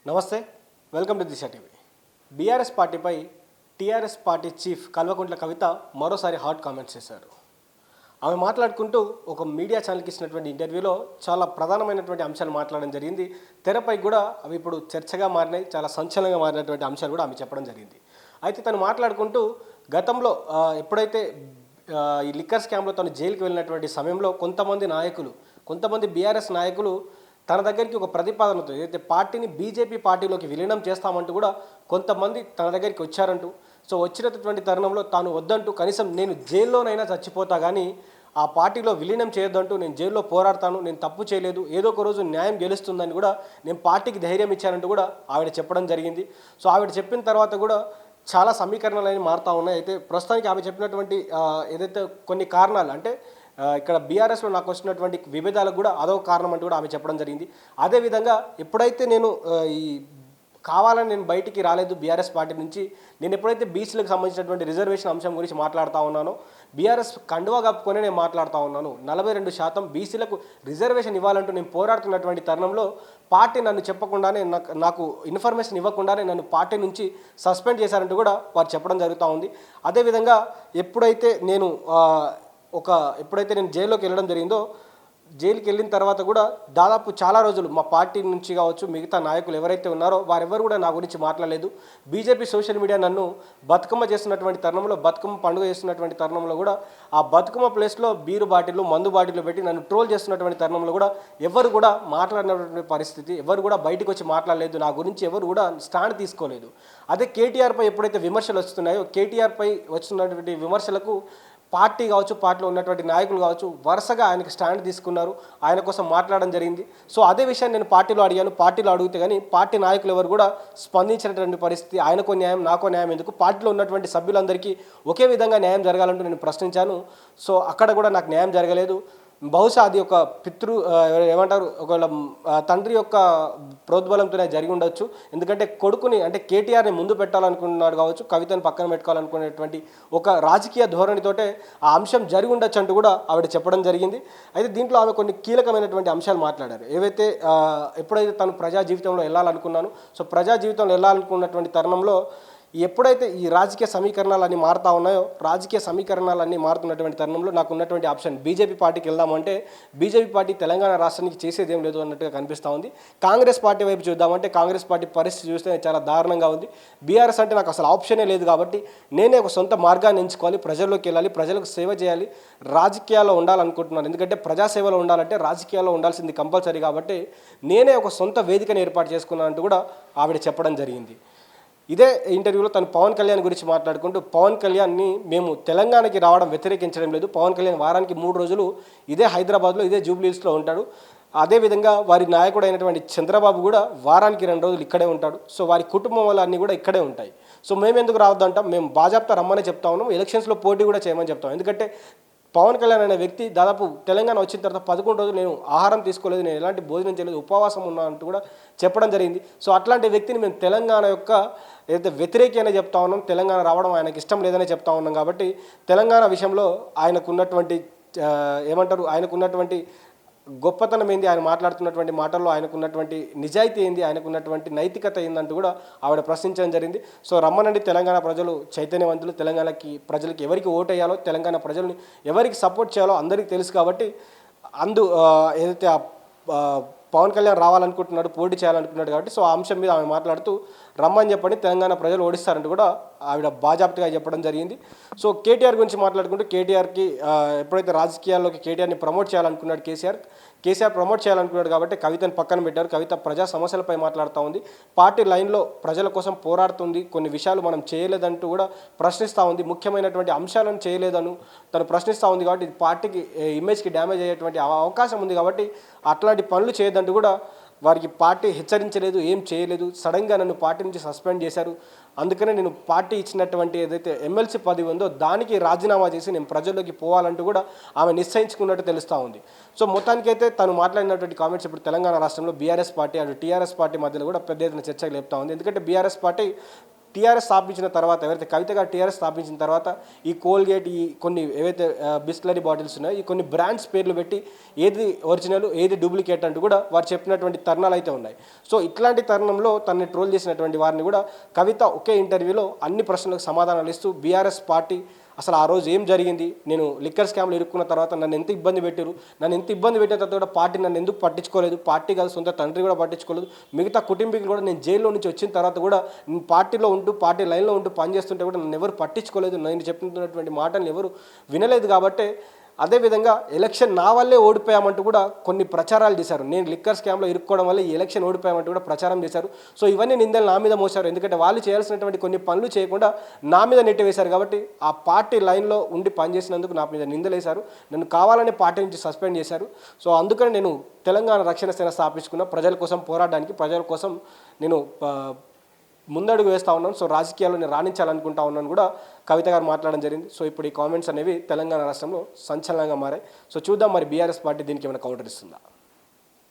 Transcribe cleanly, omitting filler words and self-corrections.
నమస్తే, welcome to Disha TV. BRS పార్టీపై TRS party chief Kalvakuntla Kavitha మరోసారి హాట్ కామెంట్స్ చేశారు. ఆమె మాట్లాడుకుంటూ ఒక మీడియా ఛానల్కి ఇచ్చినటువంటి ఇంటర్వ్యూలో చాలా ప్రధానమైనటువంటి అంశాలు మాట్లాడడం జరిగింది. తెరపై కూడా అవి ఇప్పుడు చర్చగా మారినాయి, చాలా సంచలనంగా మారినటువంటి అంశాలు కూడా ఆమె చెప్పడం జరిగింది. అయితే తను మాట్లాడుకుంటూ గతంలో ఎప్పుడైతే ఈ లిక్కర్ స్కామ్లో తను జైలుకి వెళ్ళినటువంటి సమయంలో కొంతమంది బీఆర్ఎస్ నాయకులు తన దగ్గరికి ఒక ప్రతిపాదనతో ఏదైతే పార్టీని బీజేపీ పార్టీలోకి విలీనం చేస్తామంటూ కూడా కొంతమంది తన దగ్గరికి వచ్చారంటూ, సో వచ్చినటువంటి తరుణంలో తాను వద్దంటూ కనీసం నేను జైల్లోనైనా చచ్చిపోతా కానీ ఆ పార్టీలో విలీనం చేయొద్దంటూ, నేను జైల్లో పోరాడతాను, నేను తప్పు చేయలేదు, ఏదో ఒక రోజు న్యాయం గెలుస్తుందని కూడా నేను పార్టీకి ధైర్యం ఇచ్చానంటూ కూడా ఆవిడ చెప్పడం జరిగింది. సో ఆవిడ చెప్పిన తర్వాత కూడా చాలా సమీకరణలు అనేవి మారుతూ ఉన్నాయి. అయితే ప్రస్తుతానికి ఆమె చెప్పినటువంటి ఏదైతే కొన్ని కారణాలు అంటే ఇక్కడ బీఆర్ఎస్లో నాకు వచ్చినటువంటి విభేదాలకు కూడా అదొక కారణం అంటూ కూడా ఆమె చెప్పడం జరిగింది. అదేవిధంగా ఎప్పుడైతే ఈ కావాలని నేను బయటికి రాలేదు బీఆర్ఎస్ పార్టీ నుంచి, నేను ఎప్పుడైతే బీసీలకు సంబంధించినటువంటి రిజర్వేషన్ అంశం గురించి మాట్లాడుతూ ఉన్నానో, బీఆర్ఎస్ కండువా కప్పుకొని నేను మాట్లాడుతూ ఉన్నాను, 42% బీసీలకు రిజర్వేషన్ ఇవ్వాలంటూ నేను పోరాడుతున్నటువంటి తరుణంలో పార్టీ నన్ను చెప్పకుండానే నాకు ఇన్ఫర్మేషన్ ఇవ్వకుండానే నన్ను పార్టీ నుంచి సస్పెండ్ చేశారంటూ కూడా వారు చెప్పడం జరుగుతూ ఉంది. అదేవిధంగా ఎప్పుడైతే నేను జైల్లోకి వెళ్ళడం జరిగిందో, జైలుకి వెళ్ళిన తర్వాత కూడా దాదాపు చాలా రోజులు మా పార్టీ నుంచి కావచ్చు మిగతా నాయకులు ఎవరైతే ఉన్నారో వారెవరు కూడా నా గురించి మాట్లాడలేదు. బీజేపీ సోషల్ మీడియా నన్ను బతుకమ్మ చేస్తున్నటువంటి తరుణంలో, బతుకమ్మ పండుగ చేస్తున్నటువంటి తరుణంలో కూడా ఆ బతుకమ్మ ప్లేస్లో బీరు బాటిళ్ళు, మందు బాటిళ్ళు పెట్టి నన్ను ట్రోల్ చేస్తున్నటువంటి తరుణంలో కూడా ఎవరు కూడా మాట్లాడినటువంటి పరిస్థితి, ఎవరు కూడా బయటకు వచ్చి మాట్లాడలేదు, నా గురించి ఎవరు కూడా స్టాండ్ తీసుకోలేదు. అదే కేటీఆర్పై ఎప్పుడైతే విమర్శలు వస్తున్నాయో, కేటీఆర్పై వస్తున్నటువంటి విమర్శలకు పార్టీ కావచ్చు, పార్టీలో ఉన్నటువంటి నాయకులు కావచ్చు వరుసగా ఆయనకు స్టాండ్ తీసుకున్నారు, ఆయన కోసం మాట్లాడడం జరిగింది. సో అదే విషయాన్ని నేను పార్టీలో అడిగాను, పార్టీలో అడిగితే కానీ పార్టీ నాయకులు ఎవరు కూడా స్పందించినటువంటి పరిస్థితి. ఆయనకో న్యాయం నాకో న్యాయం ఎందుకు, పార్టీలో ఉన్నటువంటి సభ్యులందరికీ ఒకే విధంగా న్యాయం జరగాలంటూ నేను ప్రశ్నించాను. సో అక్కడ కూడా నాకు న్యాయం జరగలేదు. బహుశా అది ఒక ఒకవేళ తండ్రి యొక్క ప్రోద్బలంతోనే జరిగి ఉండొచ్చు. ఎందుకంటే కొడుకుని అంటే కేటీఆర్ని ముందు పెట్టాలనుకున్నాడు కావచ్చు, కవితను పక్కన పెట్టుకోవాలనుకునేటువంటి ఒక రాజకీయ ధోరణితోటే ఆ అంశం జరిగి ఉండొచ్చు అంటూ కూడా ఆవిడ చెప్పడం జరిగింది. అయితే దీంట్లో ఆమె కొన్ని కీలకమైనటువంటి అంశాలు మాట్లాడారు. ఏవైతే ఎప్పుడైతే తను ప్రజా జీవితంలో వెళ్ళాలనుకున్నాను, సో ప్రజా జీవితంలో వెళ్ళాలనుకున్నటువంటి తరుణంలో ఎప్పుడైతే ఈ రాజకీయ సమీకరణాలన్నీ మారుతూ ఉన్నాయో, రాజకీయ సమీకరణాలన్నీ మారుతున్నటువంటి తరుణంలో నాకు ఉన్నటువంటి ఆప్షన్ బీజేపీ పార్టీకి వెళ్దామంటే బీజేపీ పార్టీ తెలంగాణ రాష్ట్రానికి చేసేది ఏం లేదు అన్నట్టుగా కనిపిస్తూ ఉంది. కాంగ్రెస్ పార్టీ వైపు చూద్దామంటే కాంగ్రెస్ పార్టీ పరిస్థితి చూస్తే చాలా దారుణంగా ఉంది. బీఆర్ఎస్ అంటే నాకు అసలు ఆప్షనే లేదు కాబట్టి నేనే ఒక సొంత మార్గాన్ని ఎంచుకోవాలి, ప్రజల్లోకి వెళ్ళాలి, ప్రజలకు సేవ చేయాలి, రాజకీయాల్లో ఉండాలనుకుంటున్నాను. ఎందుకంటే ప్రజాసేవలో ఉండాలంటే రాజకీయాల్లో ఉండాల్సింది కంపల్సరీ కాబట్టి నేనే ఒక సొంత వేదికను ఏర్పాటు చేసుకున్నానంటూ కూడా ఆవిడ చెప్పడం జరిగింది. ఇదే ఇంటర్వ్యూలో తను పవన్ కళ్యాణ్ గురించి మాట్లాడుకుంటూ, పవన్ కళ్యాణ్ని మేము తెలంగాణకి రావడం వ్యతిరేకించడం లేదు, పవన్ కళ్యాణ్ వారానికి 3 రోజులు ఇదే హైదరాబాద్లో ఇదే జూబ్లీహిల్స్లో ఉంటాడు, అదేవిధంగా వారి నాయకుడు అయినటువంటి చంద్రబాబు కూడా వారానికి 2 రోజులు ఇక్కడే ఉంటాడు, సో వారి కుటుంబం వల్ల అన్నీ కూడా ఇక్కడే ఉంటాయి, సో మేము ఎందుకు రావద్దంటాం, మేము బాజాప్తా రమ్మని చెప్తా ఉన్నాం, ఎలక్షన్స్లో పోటీ కూడా చేయమని చెప్తాం. ఎందుకంటే పవన్ కళ్యాణ్ అనే వ్యక్తి దాదాపు తెలంగాణ వచ్చిన తర్వాత 11 రోజులు నేను ఆహారం తీసుకోలేదు, నేను ఎలాంటి భోజనం చేయలేదు, ఉపవాసం ఉన్నా అంటూ కూడా చెప్పడం జరిగింది. సో అట్లాంటి వ్యక్తిని మేము తెలంగాణ యొక్క ఏదైతే వ్యతిరేకి అనే చెప్తా ఉన్నాం, తెలంగాణ రావడం ఆయనకి ఇష్టం లేదనే చెప్తా ఉన్నాం. కాబట్టి తెలంగాణ విషయంలో ఆయనకున్నటువంటి ఆయనకున్నటువంటి గొప్పతనం ఏంది, ఆయన మాట్లాడుతున్నటువంటి మాటల్లో ఆయనకున్నటువంటి నిజాయితీ ఏంది, ఆయనకున్నటువంటి నైతికత ఏందంటూ కూడా ఆవిడ ప్రశ్నించడం జరిగింది. సో రమ్మనండి, తెలంగాణ ప్రజలు చైతన్యవంతులు, ప్రజలకి ఎవరికి ఓటు వేయాలో, తెలంగాణ ప్రజల్ని ఎవరికి సపోర్ట్ చేయాలో అందరికీ తెలుసు కాబట్టి ఏదైతే పవన్ కళ్యాణ్ రావాలనుకుంటున్నాడు, పోటీ చేయాలనుకుంటున్నాడు కాబట్టి సో ఆ అంశం మీద ఆమె మాట్లాడుతూ రమ్మని చెప్పండి, తెలంగాణ ప్రజలు ఓడిస్తారంటూ కూడా ఆవిడ బాజాప్తగా చెప్పడం జరిగింది. సో కేటీఆర్ గురించి మాట్లాడుకుంటూ కేటీఆర్కి ఎప్పుడైతే రాజకీయాల్లోకి కేటీఆర్ని ప్రమోట్ చేయాలనుకున్నాడు కేసీఆర్ ప్రమోట్ చేయాలనుకున్నాడు కాబట్టి కవితను పక్కన పెట్టారు. కవిత ప్రజా సమస్యలపై మాట్లాడుతూ ఉంది, పార్టీ లైన్లో ప్రజల కోసం పోరాడుతుంది, కొన్ని విషయాలు మనం చేయలేదంటూ కూడా ప్రశ్నిస్తూ ఉంది, ముఖ్యమైనటువంటి అంశాలను చేయలేదను తను ప్రశ్నిస్తూ ఉంది. కాబట్టి పార్టీకి ఇమేజ్కి డ్యామేజ్ అయ్యేటువంటి అవకాశం ఉంది కాబట్టి అట్లాంటి పనులు చేయొద్దంటూ కూడా వారికి పార్టీ హెచ్చరించలేదు, ఏం చేయలేదు, సడన్గా నన్ను పార్టీ నుంచి సస్పెండ్ చేశారు, అందుకనే నేను పార్టీ ఇచ్చినటువంటి ఏదైతే ఎమ్మెల్సీ పదవి ఉందో దానికి రాజీనామా చేసి నేను ప్రజల్లోకి పోవాలంటూ కూడా ఆమె నిశ్చయించుకున్నట్టు తెలుస్తూ ఉంది. సో మొత్తానికైతే తను మాట్లాడినటువంటి కామెంట్స్ ఇప్పుడు తెలంగాణ రాష్ట్రంలో బీఆర్ఎస్ పార్టీ అటు టీఆర్ఎస్ పార్టీ మధ్యలో కూడా పెద్ద ఎత్తున చర్చకు లేపుతా ఉంది. ఎందుకంటే బీఆర్ఎస్ పార్టీ టీఆర్ఎస్ స్థాపించిన తర్వాత, ఎవరైతే కవిత గారు టీఆర్ఎస్ స్థాపించిన తర్వాత ఈ కోల్గేట్, ఈ కొన్ని ఏవైతే బిస్లరీ బాటిల్స్ ఉన్నాయో ఈ కొన్ని బ్రాండ్స్ పేర్లు పెట్టి ఏది ఒరిజినల్ ఏది డూప్లికేట్ అంటూ కూడా వారు చెప్పినటువంటి తరుణాలు అయితే ఉన్నాయి. సో ఇట్లాంటి తరుణంలో తనని ట్రోల్ చేసినటువంటి వారిని కూడా కవిత ఒకే ఇంటర్వ్యూలో అన్ని ప్రశ్నలకు సమాధానాలు ఇస్తూ బీఆర్ఎస్ పార్టీ అసలు ఆ రోజు ఏం జరిగింది, నేను లిక్కర్ స్కామ్లో ఇరుక్కున్న తర్వాత నన్ను ఎంత ఇబ్బంది పెట్టారు, నన్ను ఎంత ఇబ్బంది పెట్టిన తర్వాత కూడా పార్టీ నన్ను ఎందుకు పట్టించుకోలేదు, పార్టీ కాదు సొంత తండ్రి కూడా పట్టించుకోలేదు, మిగతా కుటుంబీకులు కూడా నేను జైల్లో నుంచి వచ్చిన తర్వాత కూడా నేను పార్టీలో ఉంటూ పార్టీ లైన్లో ఉంటూ పనిచేస్తుంటే కూడా నన్ను ఎవరు పట్టించుకోలేదు, నేను చెప్తున్నటువంటి మాటలు ఎవరు వినలేదు. కాబట్టి అదేవిధంగా ఎలక్షన్ నా వల్లే ఓడిపోయామంటూ కూడా కొన్ని ప్రచారాలు చేశారు. నేను లిక్కర్ స్కామ్లో ఇరుక్కోవడం వల్ల ఈ ఎలక్షన్ ఓడిపోయామంటూ కూడా ప్రచారం చేశారు. సో ఇవన్నీ నిందలు నా మీద మోశారు. ఎందుకంటే వాళ్ళు చేయాల్సినటువంటి కొన్ని పనులు చేయకుండా నా మీద నెట్టివేశారు. కాబట్టి ఆ పార్టీ లైన్లో ఉండి పనిచేసినందుకు నా మీద నిందలేశారు. నన్ను కావాలనే పార్టీ నుంచి సస్పెండ్ చేశారు. సో అందుకని నేను తెలంగాణ రక్షణ సేన స్థాపించుకున్న ప్రజల కోసం పోరాడడానికి, ప్రజల కోసం నేను ముందడుగు వేస్తూ ఉన్నాను. సో రాజకీయాల్లో నేను రాణించాలనుకుంటా ఉన్నాను కూడా కవిత గారు మాట్లాడడం జరిగింది. సో ఇప్పుడు ఈ కామెంట్స్ అనేవి తెలంగాణ రాష్ట్రంలో సంచలనంగా మారాయి. సో చూద్దాం మరి బీఆర్ఎస్ పార్టీ దీనికి ఏమైనా కౌంటర్ ఇస్తుందా.